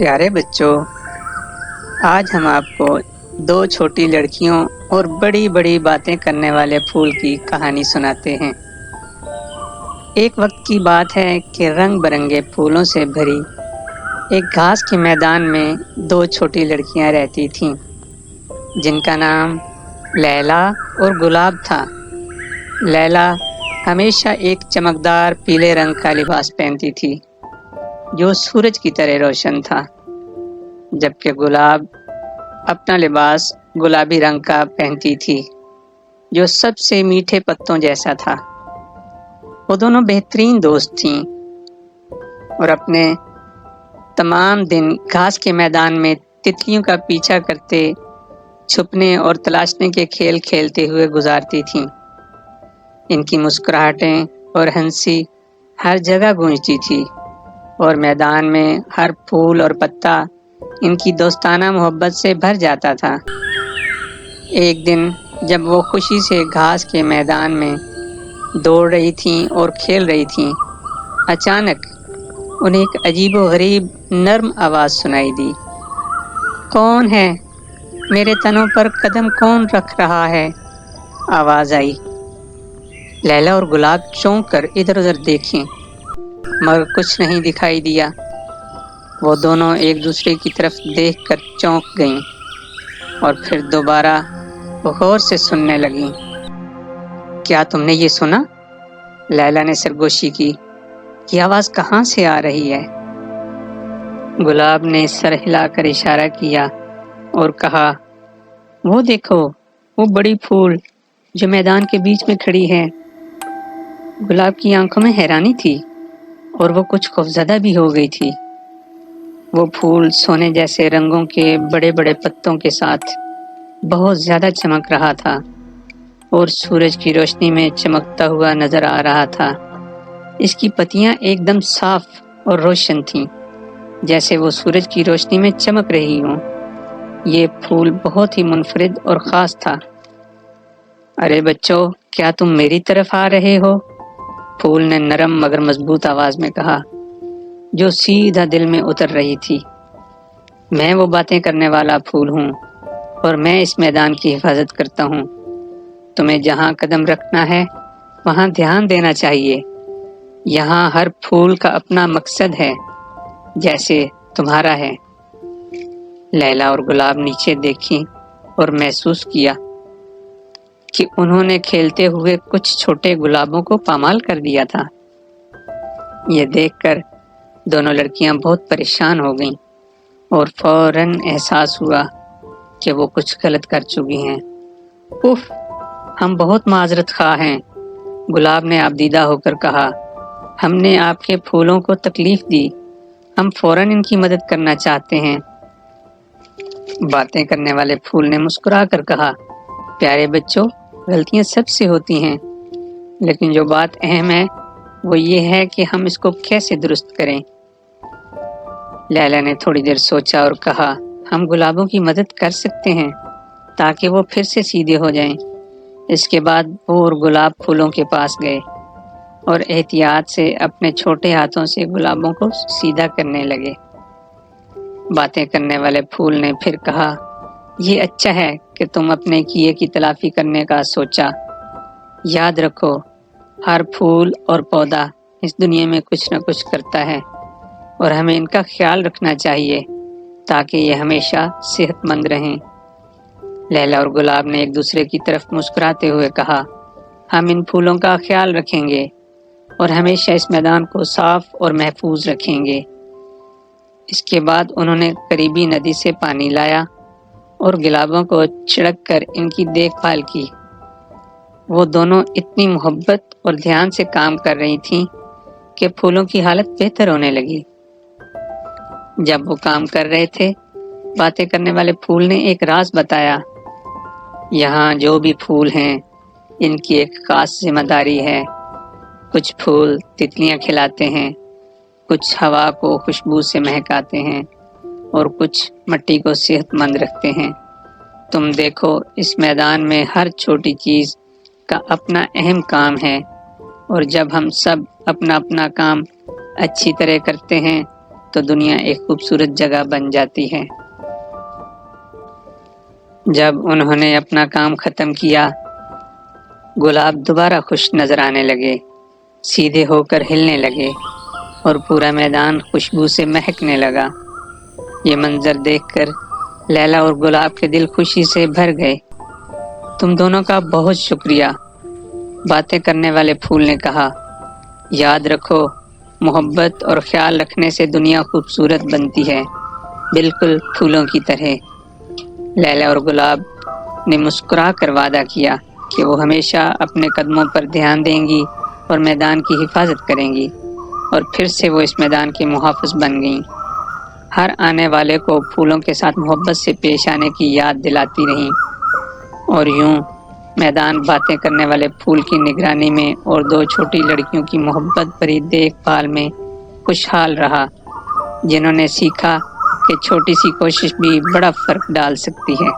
प्यारे बच्चों, आज हम आपको दो छोटी लड़कियों और बड़ी बड़ी बातें करने वाले फूल की कहानी सुनाते हैं। एक वक्त की बात है कि रंग बिरंगे फूलों से भरी एक घास के मैदान में दो छोटी लड़कियां रहती थीं, जिनका नाम लैला और गुलाब था। लैला हमेशा एक चमकदार पीले रंग का लिबास पहनती थी, जो सूरज की तरह रोशन था, जबकि गुलाब अपना लिबास गुलाबी रंग का पहनती थी, जो सबसे मीठे पत्तों जैसा था। वो दोनों बेहतरीन दोस्त थीं और अपने तमाम दिन घास के मैदान में तितलियों का पीछा करते, छुपने और तलाशने के खेल खेलते हुए गुजारती थीं। इनकी मुस्कुराहटें और हंसी हर जगह गूंजती थी और मैदान में हर फूल और पत्ता इनकी दोस्ताना मोहब्बत से भर जाता था। एक दिन जब वो खुशी से घास के मैदान में दौड़ रही थीं और खेल रही थीं, अचानक उन्हें एक अजीबोगरीब नर्म आवाज़ सुनाई दी। कौन है? मेरे तनों पर कदम कौन रख रहा है? आवाज़ आई। लैला और गुलाब चौंक कर इधर उधर देखीं, मगर कुछ नहीं दिखाई दिया। वो दोनों एक दूसरे की तरफ देखकर चौंक गईं और फिर दोबारा गौर से सुनने लगीं। क्या तुमने ये सुना? लैला ने सरगोशी की। ये आवाज़ कहाँ से आ रही है? गुलाब ने सर हिलाकर इशारा किया और कहा, वो देखो, वो बड़ी फूल जो मैदान के बीच में खड़ी है। गुलाब की आंखों में हैरानी थी और वो कुछ खौफजदा भी हो गई थी। वो फूल सोने जैसे रंगों के बड़े बड़े पत्तों के साथ बहुत ज्यादा चमक रहा था और सूरज की रोशनी में चमकता हुआ नजर आ रहा था। इसकी पत्तियां एकदम साफ और रोशन थीं, जैसे वो सूरज की रोशनी में चमक रही हों। ये फूल बहुत ही मुनफरिद और ख़ास था। अरे बच्चों, क्या तुम मेरी तरफ आ रहे हो? फूल ने नरम मगर मजबूत आवाज़ में कहा, जो सीधा दिल में उतर रही थी। मैं वो बातें करने वाला फूल हूँ और मैं इस मैदान की हिफाजत करता हूँ। तुम्हें जहाँ कदम रखना है वहाँ ध्यान देना चाहिए। यहाँ हर फूल का अपना मकसद है, जैसे तुम्हारा है। लैला और गुलाब नीचे देखी और महसूस किया कि उन्होंने खेलते हुए कुछ छोटे गुलाबों को पामाल कर दिया था। ये देखकर दोनों लड़कियां बहुत परेशान हो गईं और फौरन एहसास हुआ कि वो कुछ गलत कर चुकी हैं। उफ, हम बहुत माजरत खा हैं, गुलाब ने आबदीदा होकर कहा। हमने आपके फूलों को तकलीफ दी। हम फौरन इनकी मदद करना चाहते हैं। बातें करने वाले फूल ने मुस्कुरा कर कहा, प्यारे बच्चों, गलतियां सबसे होती हैं, लेकिन जो बात अहम है वो ये है कि हम इसको कैसे दुरुस्त करें। लैला ने थोड़ी देर सोचा और कहा, हम गुलाबों की मदद कर सकते हैं ताकि वो फिर से सीधे हो जाएं। इसके बाद वो और गुलाब फूलों के पास गए और एहतियात से अपने छोटे हाथों से गुलाबों को सीधा करने लगे। बातें करने वाले फूल ने फिर कहा, ये अच्छा है कि तुम अपने किए की तलाफी करने का सोचा। याद रखो, हर फूल और पौधा इस दुनिया में कुछ न कुछ करता है और हमें इनका ख्याल रखना चाहिए ताकि ये हमेशा सेहतमंद रहें। लैला और गुलाब ने एक दूसरे की तरफ मुस्कुराते हुए कहा, हम इन फूलों का ख्याल रखेंगे और हमेशा इस मैदान को साफ और महफूज रखेंगे। इसके बाद उन्होंने करीबी नदी से पानी लाया और गुलाबों को छिड़क कर इनकी देखभाल की। वो दोनों इतनी मोहब्बत और ध्यान से काम कर रही थीं कि फूलों की हालत बेहतर होने लगी। जब वो काम कर रहे थे, बातें करने वाले फूल ने एक राज बताया। यहाँ जो भी फूल हैं, इनकी एक खास जिम्मेदारी है। कुछ फूल तितलियाँ खिलाते हैं, कुछ हवा को खुशबू से महकाते हैं और कुछ मिट्टी को सेहतमंद रखते हैं। तुम देखो, इस मैदान में हर छोटी चीज़ का अपना अहम काम है और जब हम सब अपना अपना काम अच्छी तरह करते हैं تو دنیا ایک خوبصورت جگہ بن جاتی ہے۔ جب انہوں نے اپنا کام ختم کیا، گلاب دوبارہ خوش نظر آنے لگے، سیدھے ہو کر ہلنے لگے اور پورا میدان خوشبو سے مہکنے لگا۔ یہ منظر دیکھ کر لیلا اور گلاب کے دل خوشی سے بھر گئے۔ تم دونوں کا بہت شکریہ، باتیں کرنے والے پھول نے کہا۔ یاد رکھو، محبت اور خیال رکھنے سے دنیا خوبصورت بنتی ہے، بالکل پھولوں کی طرح۔ لیلا اور گلاب نے مسکرا کر وعدہ کیا کہ وہ ہمیشہ اپنے قدموں پر دھیان دیں گی اور میدان کی حفاظت کریں گی، اور پھر سے وہ اس میدان کی محافظ بن گئیں۔ ہر آنے والے کو پھولوں کے ساتھ محبت سے پیش آنے کی یاد دلاتی رہیں، اور یوں میدان باتیں کرنے والے پھول کی نگرانی میں اور دو چھوٹی لڑکیوں کی محبت بھری دیکھ بھال میں خوشحال رہا، جنہوں نے سیکھا کہ چھوٹی سی کوشش بھی بڑا فرق ڈال سکتی ہے۔